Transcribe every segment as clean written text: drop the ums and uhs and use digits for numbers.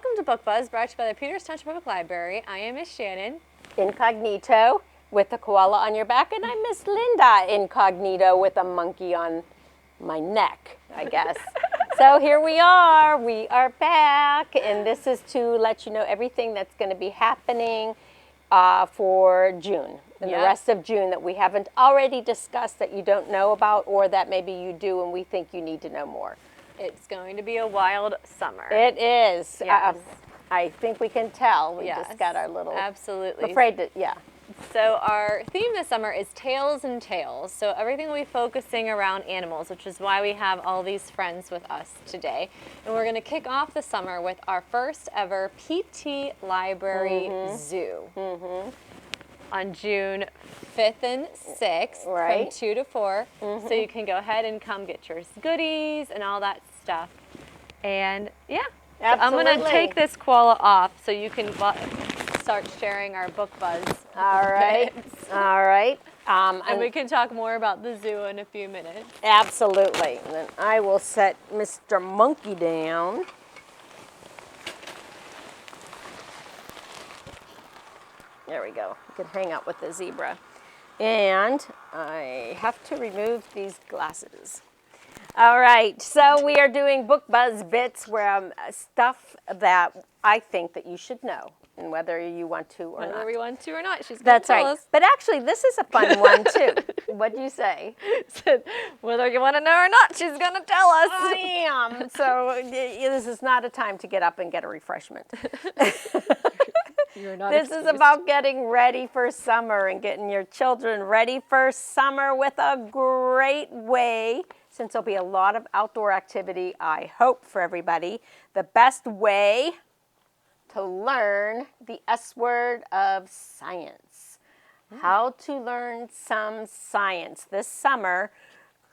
welcome to Book Buzz, brought to you by the Peters Township Public Library. I am Miss Shannon. Incognito with a koala on your back, and I'm Miss Linda, incognito with a monkey on my neck, I guess. So here we are back, and this is to let you know everything that's going to be happening for June, and the rest of June that we haven't already discussed that you don't know about, or that maybe you do and we think you need to know more. It's going to be a wild summer. It is. Yes. I think we can tell. We Yes. just got our little... Absolutely. I'm afraid that, yeah. So our theme this summer is Tales and Tales. So everything will be focusing around animals, which is why we have all these friends with us today. And we're going to kick off the summer with our first ever PT Library Zoo. On June 5th and 6th from 2 to 4. So you can go ahead and come get your goodies and all that stuff. And yeah, so I'm going to take this koala off so you can start sharing our book buzz. All right. All right. And we can talk more about the zoo in a few minutes. Absolutely. And then I will set Mr. Monkey down. There we go. You can hang out with the zebra. And I have to remove these glasses. All right, so we are doing Book Buzz Bits, where stuff that I think that you should know, and whether you want to or not. Whether we want to or not, she's going to That's tell right. us. But actually, this is a fun one, too. What'd you say? Whether you want to know or not, she's going to tell us. I am. So this is not a time to get up and get a refreshment. You're not This excused. is about getting ready for summer and getting your children ready for summer with a great way, since there'll be a lot of outdoor activity, I hope, for everybody. The best way to learn the S word of science. How to learn some science this summer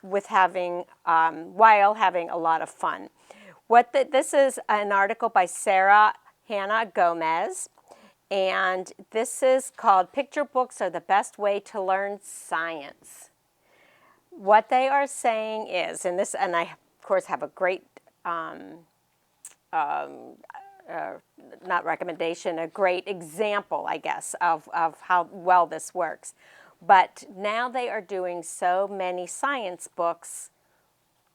with while having a lot of fun. This is an article by Sarah Hannah Gomez. And this is called Picture Books Are the Best Way to Learn Science. What they are saying is, and I of course have a great, not recommendation, a great example, I guess, of how well this works. But now they are doing so many science books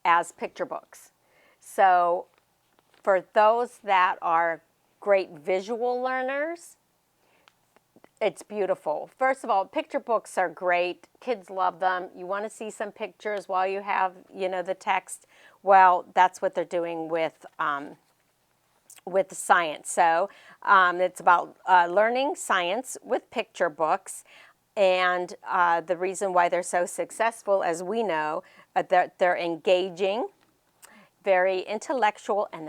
as picture books. So for those that are great visual learners, it's beautiful. First of all, picture books are great. Kids love them. You want to see some pictures while you have, the text. Well, that's what they're doing with the science. So it's about learning science with picture books. And the reason why they're so successful, as we know, they're engaging, very intellectual, and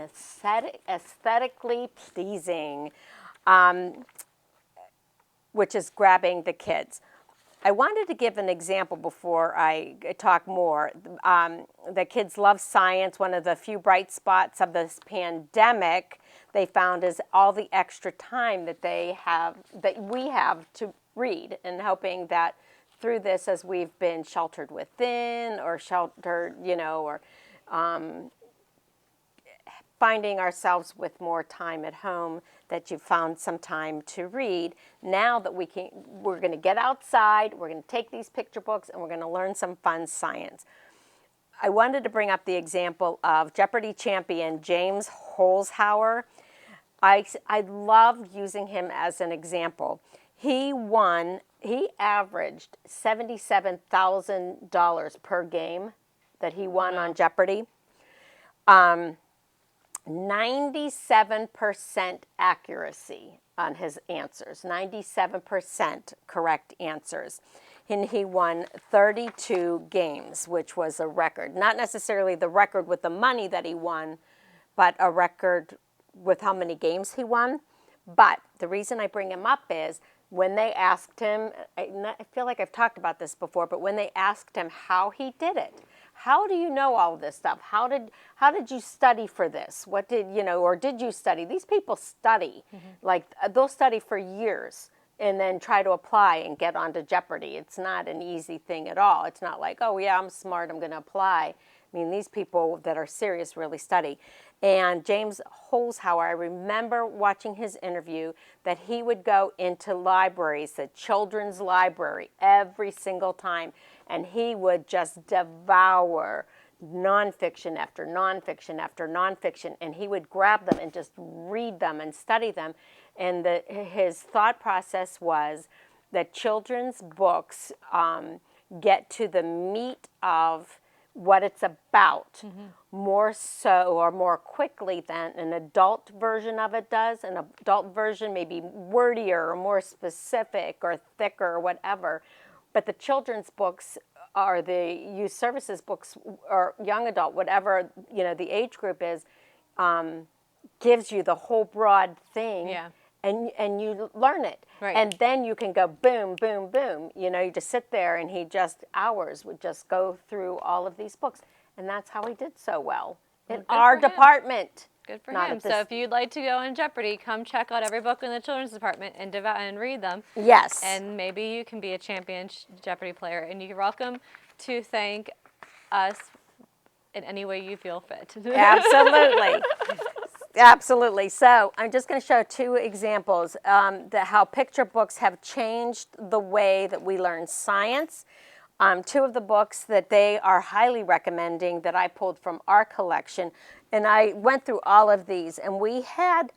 aesthetically pleasing. Which is grabbing the kids. I wanted to give an example before I talk more. The kids love science. One of the few bright spots of this pandemic they found is all the extra time that we have to read, and hoping that through this, as we've been sheltered within or sheltered, or finding ourselves with more time at home, that you found some time to read. Now that we're going to get outside, we're going to take these picture books, and we're going to learn some fun science. I wanted to bring up the example of Jeopardy champion James Holzhauer. I love using him as an example. He averaged $77,000 per game that he won on Jeopardy. 97% accuracy on his answers, 97% correct answers. And he won 32 games, which was a record. Not necessarily the record with the money that he won, but a record with how many games he won. But the reason I bring him up is when they asked him, I feel like I've talked about this before, but when they asked him how he did it, how do you know all of this stuff? How did you study for this? What did or did you study? These people study, like they'll study for years and then try to apply and get onto Jeopardy. It's not an easy thing at all. It's not like, oh yeah, I'm smart, I'm going to apply. I mean, these people that are serious really study. And James Holzhauer, I remember watching his interview that he would go into libraries, the children's library, every single time, and he would just devour nonfiction after nonfiction after nonfiction, and he would grab them and just read them and study them. And his thought process was that children's books get to the meat of what it's about more so or more quickly than an adult version of it does. An adult version may be wordier or more specific or thicker or whatever, but the children's books or the youth services books or young adult, whatever the age group is, gives you the whole broad thing. Yeah. And you learn it. Right. And then you can go boom, boom, boom. You just sit there and he just hours would just go through all of these books. And that's how he did so well in our department. Good for him. So if you'd like to go on Jeopardy, come check out every book in the children's department and read them. Yes. And maybe you can be a champion Jeopardy player. And you're welcome to thank us in any way you feel fit. Absolutely. Absolutely. So I'm just going to show two examples how picture books have changed the way that we learn science. Two of the books that they are highly recommending that I pulled from our collection. And I went through all of these, and we had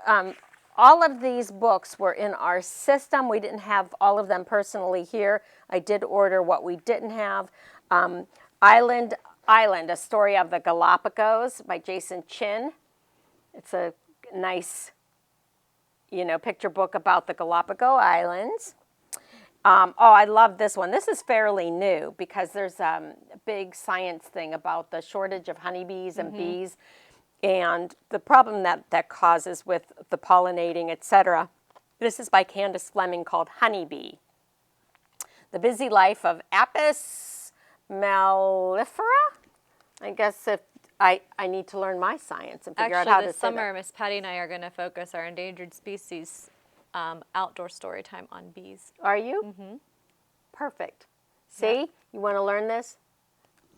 all of these books were in our system. We didn't have all of them personally here. I did order what we didn't have. Island, A Story of the Galapagos by Jason Chin. It's a nice, picture book about the Galapagos Islands. I love this one. This is fairly new because there's a big science thing about the shortage of honeybees and bees and the problem that causes with the pollinating, etc. This is by Candace Fleming called Honeybee. The Busy Life of Apis mellifera. I guess if I need to learn my science and figure out how to say that. Actually, this summer, Miss Patty and I are going to focus our endangered species outdoor story time on bees. Are you? Mm-hmm. Perfect. See, you want to learn this?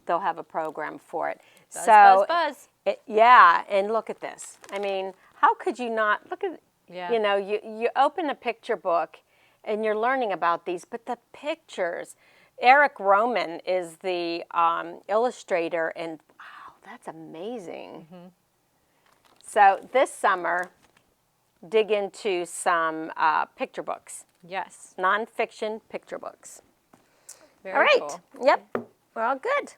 They'll have a program for it. Buzz, buzz. Yeah, and look at this. I mean, how could you not look at? Yeah. You open a picture book, and you're learning about these, but the pictures. Eric Roman is the illustrator, and wow, that's amazing. Mm-hmm. So this summer, dig into some picture books. Yes. Nonfiction picture books. Very all right. Cool. Yep. We're all good.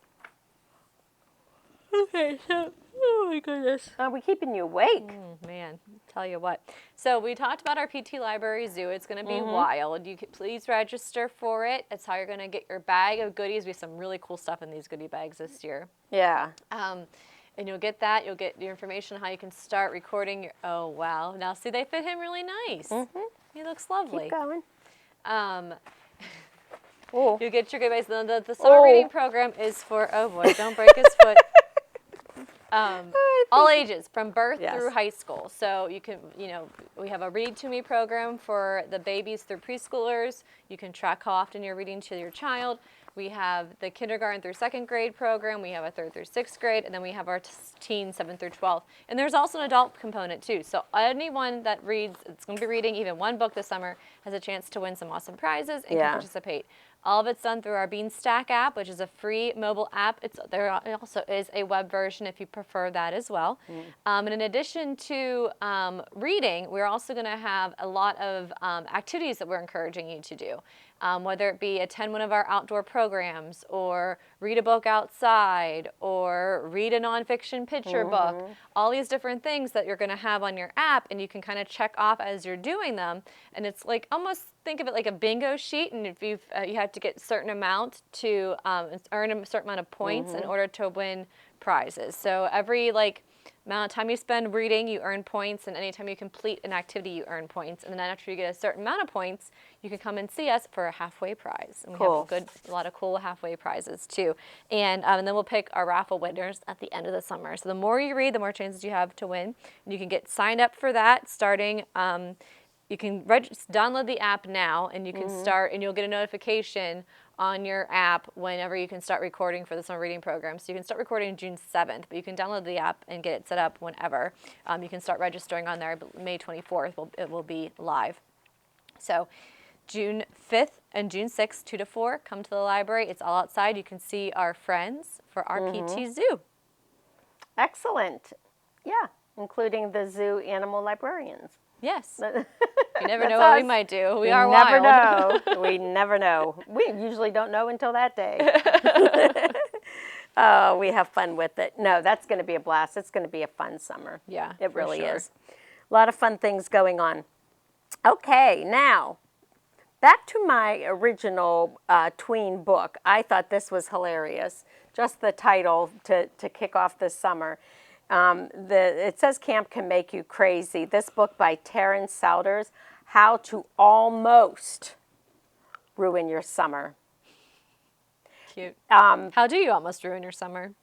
Okay, so, oh my goodness. Are we keeping you awake? Man, tell you what. So we talked about our PT Library Zoo. It's going to be wild. You could please register for it. It's how you're going to get your bag of goodies. We have some really cool stuff in these goodie bags this year. Yeah. And you'll get that. You'll get your information on how you can start recording your. Oh wow! Now see, they fit him really nice. He looks lovely. Keep going. You get your good bags. The summer reading program is for. Oh boy! Don't break his foot. All ages, from birth through high school. So you can, we have a Read to Me program for the babies through preschoolers. You can track how often you're reading to your child. We have the kindergarten through second grade program. We have a third through sixth grade, and then we have our teens 7th through 12th. And there's also an adult component too. So anyone that reads, it's going to be reading even one book this summer, has a chance to win some awesome prizes and can participate. All of it's done through our Beanstack app, which is a free mobile app. There also is a web version if you prefer that as well. And in addition to reading, we're also going to have a lot of activities that we're encouraging you to do. Whether it be attend one of our outdoor programs or read a book outside or read a nonfiction picture book, all these different things that you're going to have on your app, and you can kind of check off as you're doing them. And it's like almost think of it like a bingo sheet, and if you have to get a certain amount to earn a certain amount of points in order to win prizes. So every amount of time you spend reading, you earn points, and anytime you complete an activity, you earn points. And then after you get a certain amount of points, you can come and see us for a halfway prize. And we have a lot of cool halfway prizes too. And then we'll pick our raffle winners at the end of the summer. So the more you read, the more chances you have to win. And you can get signed up for that starting. You can download the app now, and you can start, and you'll get a notification on your app whenever you can start recording for the summer reading program. So you can start recording June 7th, but you can download the app and get it set up whenever. You can start registering on there. May 24th, it will be live. So June 5th and June 6th, 2 to 4, come to the library. It's all outside. You can see our friends for our PT Zoo. Excellent. Yeah, including the zoo animal librarians. Yes. You never know what we might do. We are never wild. know. We never know. We usually don't know until that day. Oh, we have fun with it. No, that's going to be a blast. It's going to be a fun summer. Yeah, it really sure. is. A lot of fun things going on. Okay, now back to my original Tween book. I thought this was hilarious. Just the title to kick off this summer. It says Camp Can Make You Crazy. This book by Terrence Souders, How to Almost Ruin Your Summer. Cute. How do you almost ruin your summer?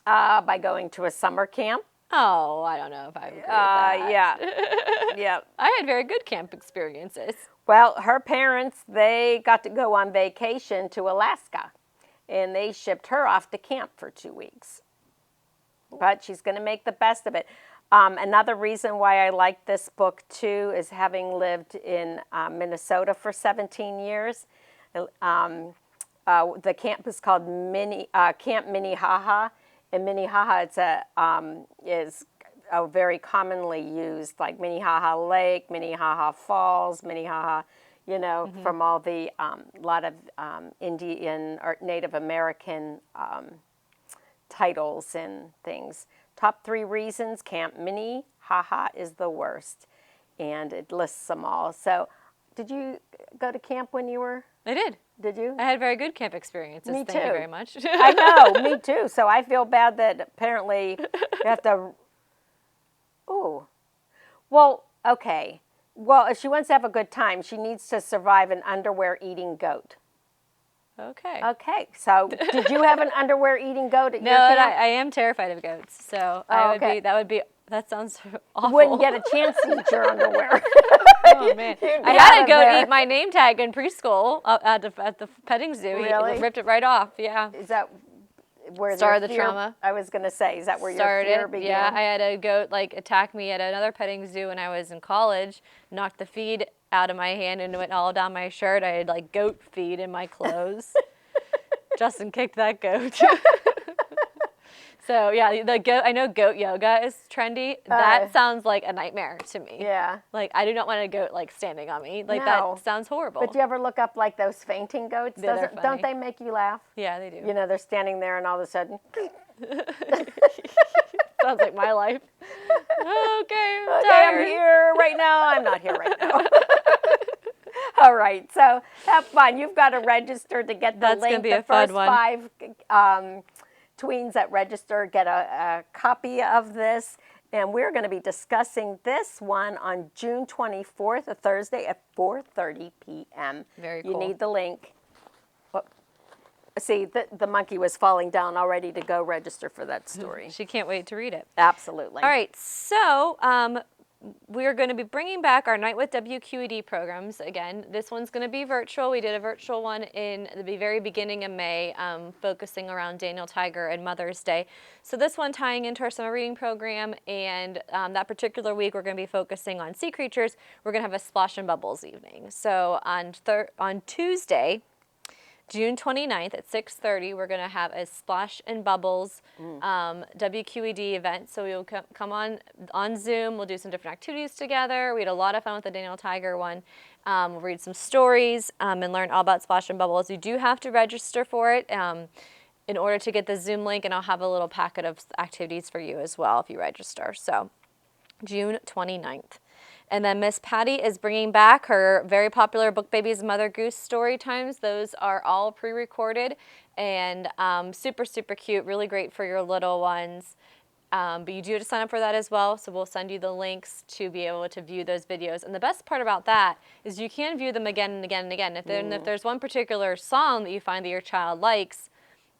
By going to a summer camp. Oh, I don't know if I agree with that. Yeah. I had very good camp experiences. Well, her parents, they got to go on vacation to Alaska, and they shipped her off to camp for 2 weeks. But she's going to make the best of it. Another reason why I like this book, too, is having lived in Minnesota for 17 years. The camp is called Camp Minnehaha. And Minnehaha is a very commonly used, like Minnehaha Lake, Minnehaha Falls, Minnehaha, from all the lot of Indian or Native American titles and things. Top 3 reasons Camp Minnehaha is the worst, and it lists them all. So, did you go to camp when you were? I did. Did you? I had very good camp experiences. Me too. Thank you very much. I know, me too. So I feel bad that apparently you have to. Ooh, well, okay. Well, if she wants to have a good time, she needs to survive an underwear-eating goat. Okay. Okay, so did you have an underwear-eating goat at No, your camp? I am terrified of goats, so that sounds awful. You wouldn't get a chance to eat your underwear. Oh, man. I had a goat eat my name tag in preschool at the petting zoo. Really? He ripped it right off, yeah. Is that where Started the the fear, trauma. I was going to say, is that where Started, your fear began? Yeah, I had a goat attack me at another petting zoo when I was in college, knocked the feed out of my hand and it went all down my shirt. I had goat feed in my clothes. Justin kicked that goat. So yeah, the goat. I know goat yoga is trendy. That sounds like a nightmare to me. Yeah. I do not want a goat standing on me. No. That sounds horrible. But do you ever look up those fainting goats? Yeah, they're funny. Don't they make you laugh? Yeah, they do. They're standing there and all of a sudden. Sounds like my life. Okay, I'm here right now. I'm not here right now. All right, so have fun. You've got to register to get the That's link. Gonna be the a fun first one. 5 tweens that register get a copy of this. And we're going to be discussing this one on June 24th, a Thursday at 4:30 p.m. Very cool. You need the link. See, the monkey was falling down already to go register for that story. She can't wait to read it. Absolutely. All right, so we're going to be bringing back our Night with WQED programs again. This one's going to be virtual. We did a virtual one in the very beginning of May, focusing around Daniel Tiger and Mother's Day. So this one tying into our summer reading program, and that particular week we're going to be focusing on sea creatures. We're going to have a Splash and Bubbles evening. So on Tuesday, June 29th at 6:30, we're going to have a Splash and Bubbles WQED event. So we'll come on Zoom. We'll do some different activities together. We had a lot of fun with the Daniel Tiger one. We'll read some stories and learn all about Splash and Bubbles. You do have to register for it in order to get the Zoom link, and I'll have a little packet of activities for you as well if you register. So June 29th. And then Miss Patty is bringing back her very popular Book Babies Mother Goose Storytimes. Those are all pre-recorded and super, super cute, really great for your little ones. But you do have to sign up for that as well, so we'll send you the links to be able to view those videos. And the best part about that is you can view them again and again and again. If there's one particular song that you find that your child likes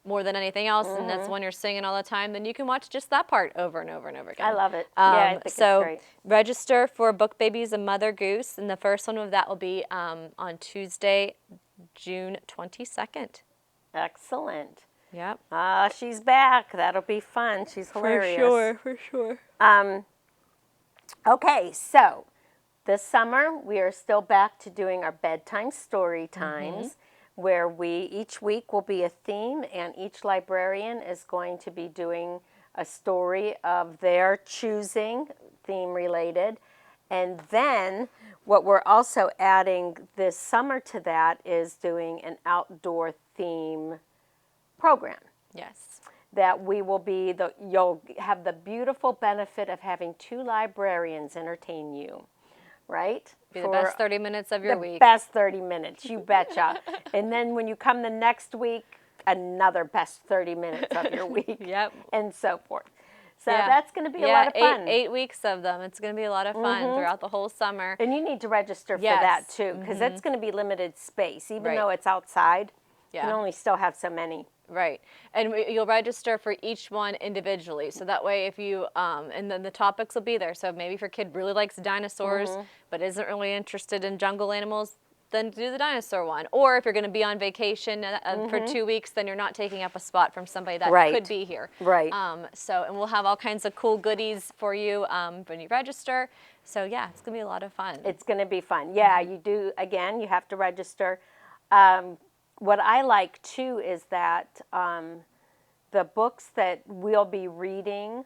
more than anything else, and that's one you're singing all the time, then you can watch just that part over and over and over again. I love it. I think it's great. Register for Book Babies and Mother Goose, and the first one of that will be on Tuesday, June 22nd. Excellent. Yep. She's back. That'll be fun. She's hilarious. For sure. Okay, so this summer we are still back to doing our bedtime story times, where each week will be a theme, and each librarian is going to be doing a story of their choosing, theme related. And then what we're also adding this summer to that is doing an outdoor theme program. Yes. That we will be you'll have the beautiful benefit of having 2 librarians entertain you, right? Be the best 30 minutes of your week. The best 30 minutes, you betcha. And then when you come the next week, another best 30 minutes of your week. Yep. And so forth. So that's going to be a lot of fun. 8 weeks of them. It's going to be a lot of fun throughout the whole summer. And you need to register for that too, because it's going to be limited space. Even though it's outside, you can only still have so many. Right. And you'll register for each one individually. So that way if you, and then the topics will be there. So maybe if your kid really likes dinosaurs, but isn't really interested in jungle animals, then do the dinosaur one. Or if you're going to be on vacation for 2 weeks, then you're not taking up a spot from somebody that could be here. Right. And we'll have all kinds of cool goodies for you when you register. So yeah, it's going to be a lot of fun. It's going to be fun. Yeah, you do, again, you have to register. What I like too is that the books that we'll be reading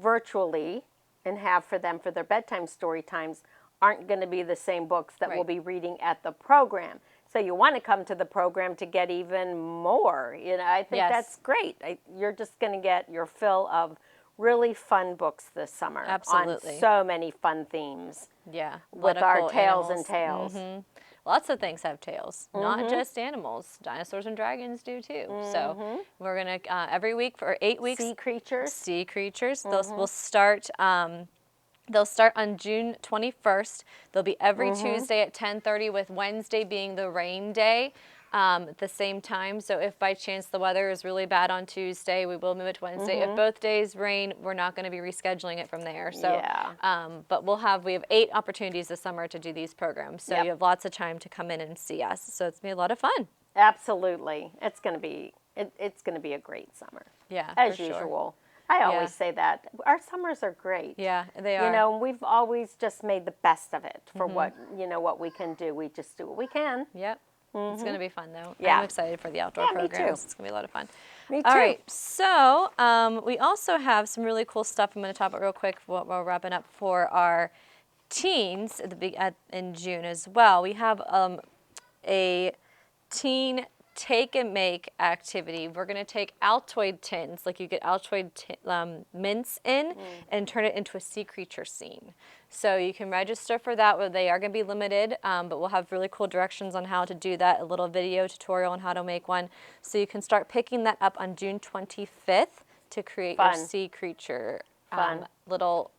virtually and have for them for their bedtime story times aren't going to be the same books that we'll be reading at the program. So you want to come to the program to get even more. You know, I think that's great. You're just going to get your fill of really fun books this summer. Absolutely. On so many fun themes. Yeah. With our cool Tales animals. and Tales. Lots of things have tails, not just animals. Dinosaurs and dragons do too. So we're going to, every week for 8 weeks. Sea creatures. Sea creatures. Those will start, they'll start on June 21st. They'll be every Tuesday at 10:30, with Wednesday being the rain day at the same time. So if by chance the weather is really bad on Tuesday, we will move it to Wednesday. If both days rain, we're not going to be rescheduling it from there. So, but we have 8 opportunities this summer to do these programs. So you have lots of time to come in and see us. So it's going to be a lot of fun. Absolutely. It's going to be a great summer. Yeah, as for usual. Sure. I always say that. Our summers are great. Yeah, they are. You know, we've always just made the best of it for what we can do. We just do what we can. Yep. It's going to be fun, though. Yeah. I'm excited for the outdoor programs. Me too. It's going to be a lot of fun. Me too. All right. So we also have some really cool stuff. I'm going to talk about real quick while we're wrapping up for our teens in June as well. We have a teen take and make activity. We're going to take Altoid tins, like you get Altoid mints in, and turn it into a sea creature scene. So you can register for that. Where they are going to be limited, but we'll have really cool directions on how to do that, a little video tutorial on how to make one. So you can start picking that up on June 25th to create your sea creature little,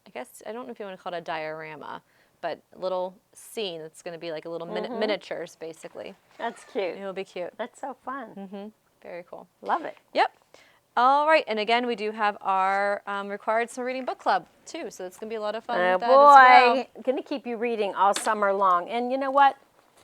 I guess, I don't know if you want to call it a diorama, but a little scene that's going to be like a little miniatures, basically. That's cute. It'll be cute. That's so fun. Very cool. Love it. Yep. All right, and again, we do have our required summer reading book club too, so it's going to be a lot of fun with that as well. Going to keep you reading all summer long, and you know what?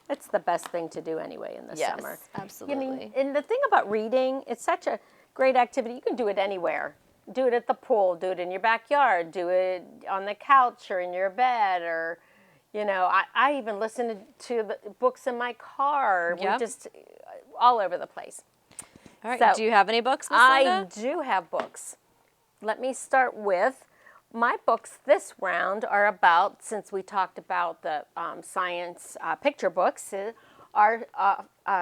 It's the best thing to do anyway in the summer. Yes, absolutely. And the thing about reading, it's such a great activity. You can do it anywhere. Do it at the pool. Do it in your backyard. Do it on the couch or in your bed, or I even listen to the books in my car. Yep. We just all over the place. All right. So, do you have any books, Miss Linda? I do have books. Let me start with my books this round are about, since we talked about the science picture books, are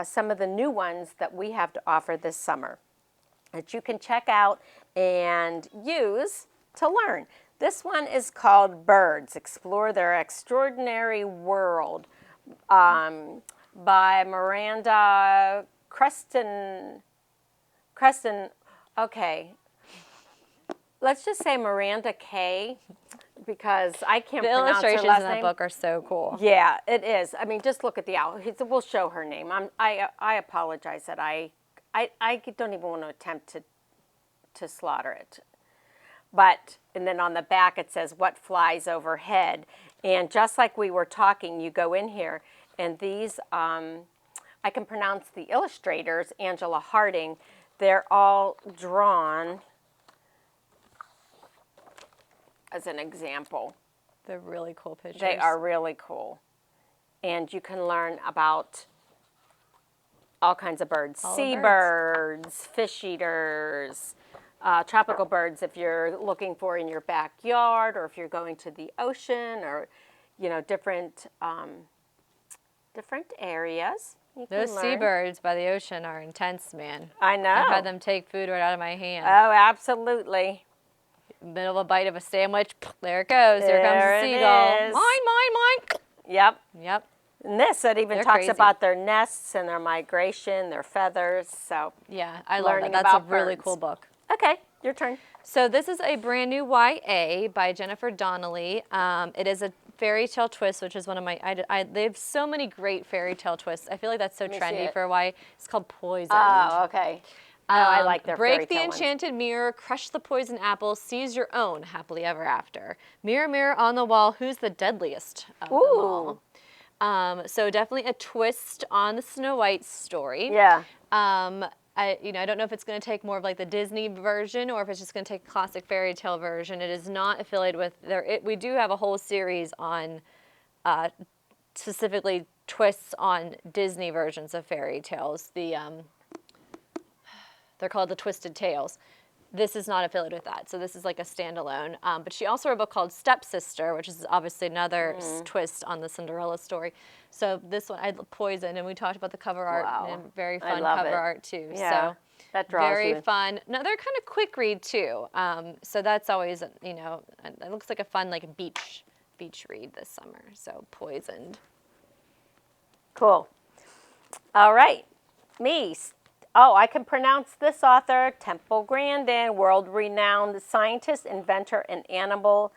some of the new ones that we have to offer this summer that you can check out and use to learn. This one is called Birds, Explore Their Extraordinary World by Miranda Creston, okay. Let's just say Miranda K, because I can't pronounce her last name. The illustrations in that book are so cool. Yeah, it is. I mean, just look at the owl. We'll show her name. I apologize that I don't even want to attempt to slaughter it. And then on the back it says, what flies overhead. And just like we were talking, you go in here And these, I can pronounce the illustrators, Angela Harding. They're all drawn as an example. They're really cool pictures. They are really cool. And you can learn about all kinds of birds. Seabirds, fish eaters, tropical birds if you're looking for in your backyard, or if you're going to the ocean, or, different areas. Those seabirds by the ocean are intense, man. I know. I've had them take food right out of my hand. Oh, absolutely. Middle of a bite of a sandwich, there it goes. Here comes There the it seagull. is. Mine. Yep. Yep. And it even They're talks crazy. about their nests and their migration, their feathers. So Yeah, I love learning that. That's a about really birds. cool book. Okay, your turn. So this is a brand new YA by Jennifer Donnelly. It is a fairy tale twist, which is one of my, they have so many great fairy tale twists. I feel like that's so me see trendy it. for YA. It's called Poison. Oh, okay. I like their fairy Break the tale ones. enchanted mirror, crush the poison apple, seize your own happily ever after. Mirror, mirror on the wall, who's the deadliest of them all? So definitely a twist on the Snow White story. Yeah. I don't know if it's going to take more of like the Disney version or if it's just going to take a classic fairy tale version. It is not affiliated with we do have a whole series on specifically twists on Disney versions of fairy tales. They're called the Twisted Tales. This is not affiliated with that, so this is like a standalone. But she also wrote a book called Stepsister, which is obviously another twist on the Cinderella story. So this one, Poison, and we talked about the cover art, and very fun love cover it. art too. Yeah, so that draws very you. fun. No, they're kind of quick read too. So that's always, it looks like a fun like beach read this summer. So Poisoned. Cool. All right. Me. Oh, I can pronounce this author, Temple Grandin, world-renowned scientist, inventor, and animal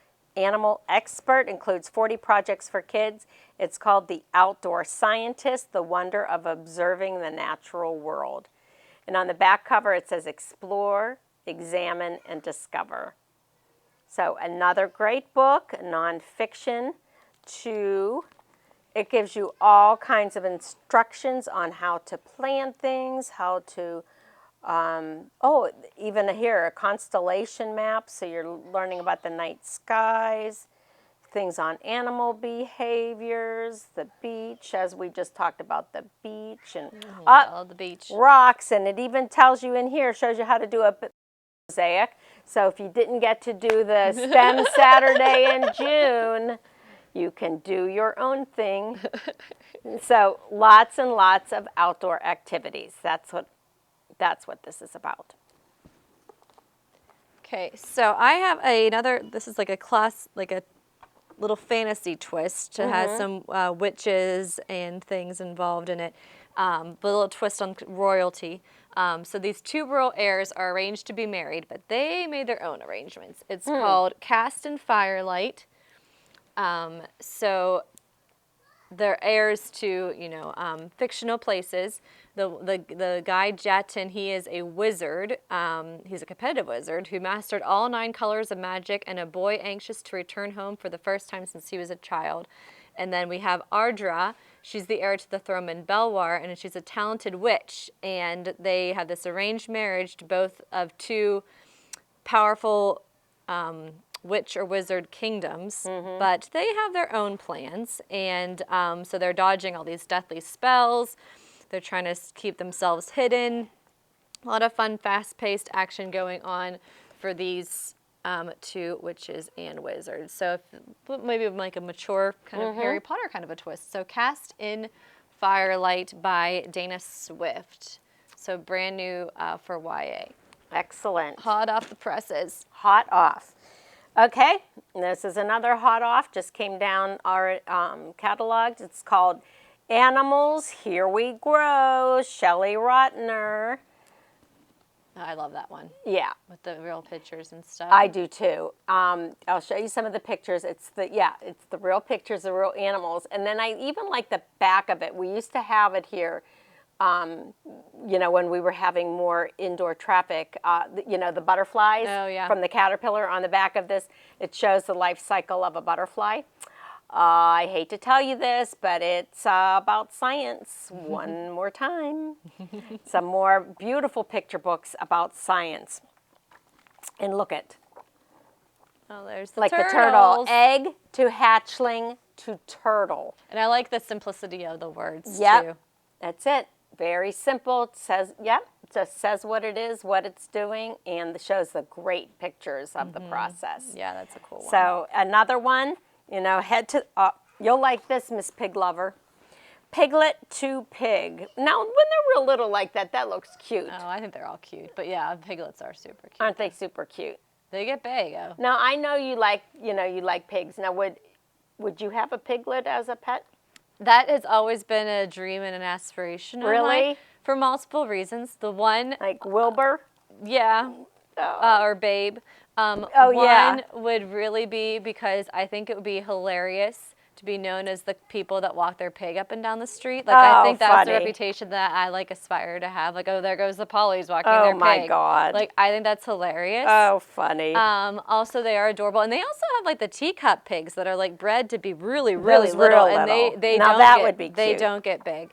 expert, includes 40 projects for kids. It's called The Outdoor Scientist, The Wonder of Observing the Natural World. And on the back cover, it says explore, examine, and discover. So another great book, nonfiction, it gives you all kinds of instructions on how to plant things, how to, even here, a constellation map, so you're learning about the night skies, things on animal behaviors, the beach, as we just talked about the beach, and The beach. rocks, and it even tells you in here, shows you how to do a mosaic. So if you didn't get to do the STEM Saturday in June, you can do your own thing. So lots and lots of outdoor activities. That's what this is about. Okay, so I have another. This is like a little fantasy twist. It has some witches and things involved in it, but a little twist on royalty. So these two royal heirs are arranged to be married, but they made their own arrangements. It's called Cast in Firelight. So they're heirs to, fictional places. The guy Jetton, he is a wizard. He's a competitive wizard who mastered all 9 colors of magic, and a boy anxious to return home for the first time since he was a child. And then we have Ardra. She's the heir to the throne in Belwar, and she's a talented witch. And they have this arranged marriage to both of 2 powerful witch or wizard kingdoms, but they have their own plans, and so they're dodging all these deathly spells. They're trying to keep themselves hidden. A lot of fun, fast-paced action going on for these 2 witches and wizards. So maybe like a mature kind of Harry Potter kind of a twist. So Cast in Firelight by Dana Swift. So brand new for YA. Excellent. Hot off the presses. Hot off. Okay, this is another hot off, just came down our catalog. It's called Animals, Here We Grow, Shelley Rotner. I love that one. Yeah. With the real pictures and stuff. I do too. I'll show you some of the pictures. It's the real pictures, the real animals. And then I even like the back of it. We used to have it here, when we were having more indoor traffic, the butterflies Oh, yeah. from the caterpillar on the back of this. It shows the life cycle of a butterfly. I hate to tell you this, but it's about science one more time. Some more beautiful picture books about science. And look at, Oh, there's the like turtles. the turtle, egg to hatchling to turtle. And I like the simplicity of the words, Yep, too. that's it. Very simple. It says, yep, it just says what it is, what it's doing, and shows the great pictures of the process. Yeah, that's a cool one. So another one, you know, head to, you'll like this, Miss Pig Lover. Piglet to pig. Now, when they're real little like that, that looks cute. Oh, I think they're all cute. But yeah, piglets are super cute. Aren't they super cute? They get big. Oh. Now, I know you like, you like pigs. Now, would you have a piglet as a pet? That has always been a dream and an aspiration of mine. Really? For multiple reasons. The one, Like Wilbur? yeah, Oh. or Babe. Oh, yeah. One would really be because I think it would be hilarious to be known as the people that walk their pig up and down the street. Like, I Oh, think that's the funny. reputation that I, like, aspire to have. Like, oh, there goes the Polly's walking Oh, their pig. my God. Like, I think that's hilarious. Oh, funny. Also, they are adorable. And they also have, like, the teacup pigs that are, like, bred to be really, really Those little. real And little. they Now don't that get, would be They cute. don't get big.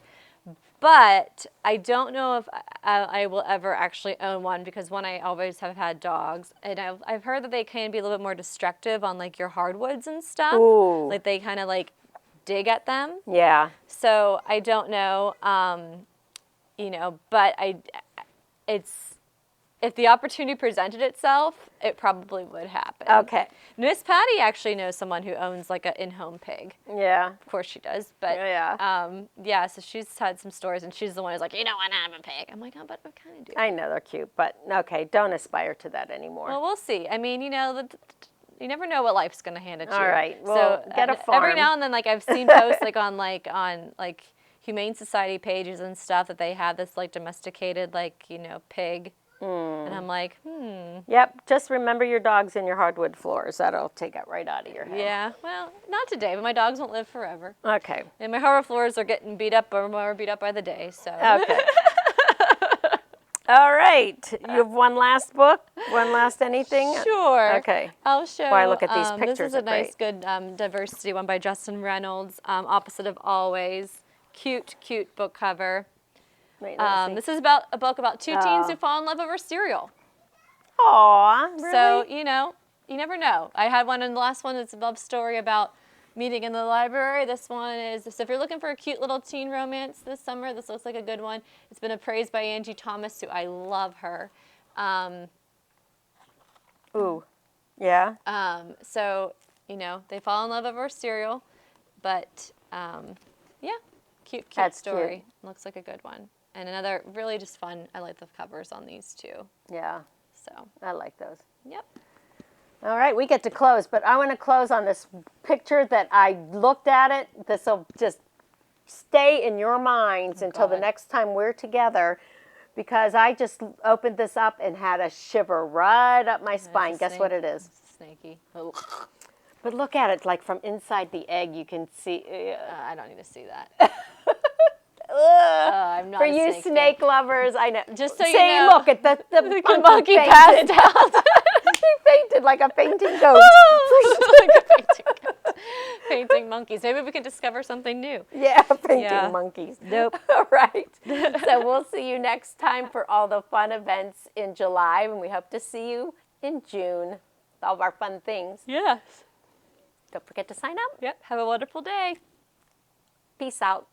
But I don't know if I will ever actually own one because, one, I always have had dogs. And I've heard that they can be a little bit more destructive on, like, your hardwoods and stuff. Ooh. Like, they kind of, like, dig at them. Yeah. So I don't know, but if the opportunity presented itself, it probably would happen. Okay. Miss Patty actually knows someone who owns like an in-home pig. Yeah. Of course she does, but Yeah. so she's had some stories, and she's the one who's like, you don't want to have a pig. I'm like, oh, but I kind of do. I know they're cute, but okay, don't aspire to that anymore. Well, we'll see. I mean, you never know what life's going to hand at you. All right, well, so get a every farm. now and then, like I've seen posts like on Humane Society pages and stuff that they have this like domesticated pig, and I'm like, Yep, just remember your dogs and your hardwood floors. That'll take it right out of your head. yeah, well, not today, but my dogs won't live forever, Okay. and my hardwood floors are getting beat up or more beat up by the day. So Okay. All right. You have one last book? One last anything? Sure. Okay. I'll show. Boy, look at these pictures. This is a are nice, great. good diversity one by Justin Reynolds. Opposite of Always. Cute book cover. Wait, let me see. This is about a book about two teens who fall in love over cereal. Aw, really? So, you never know. I had one in the last one. It's a love story about meeting in the library. This one is, so if you're looking for a cute little teen romance this summer, this looks like a good one. It's been appraised by Angie Thomas, who I love her. Ooh. Yeah? So, they fall in love over cereal, but cute That's story. cute. Looks like a good one. And another really just fun, I like the covers on these too. Yeah. So, I like those. yep. All right, we get to close, but I want to close on this picture that I looked at it. This will just stay in your minds until the God. next time we're together, because I just opened this up and had a shiver right up my spine. a Guess what it is? Snaky. Oh, But look at it, like from inside the egg, you can see. I don't need to see that. I'm not For a you snake snake lovers, I know. Just so you say, know. look at the The monkey monkey fainted. passed out. He fainted like a fainting goat. Like a painting monkeys. Maybe we can discover something new. Yeah, fainting Yeah. monkeys. Nope. All right. So we'll see you next time for all the fun events in July, and we hope to see you in June. All of our fun things. Yes. Don't forget to sign up. Yep. Have a wonderful day. Peace out.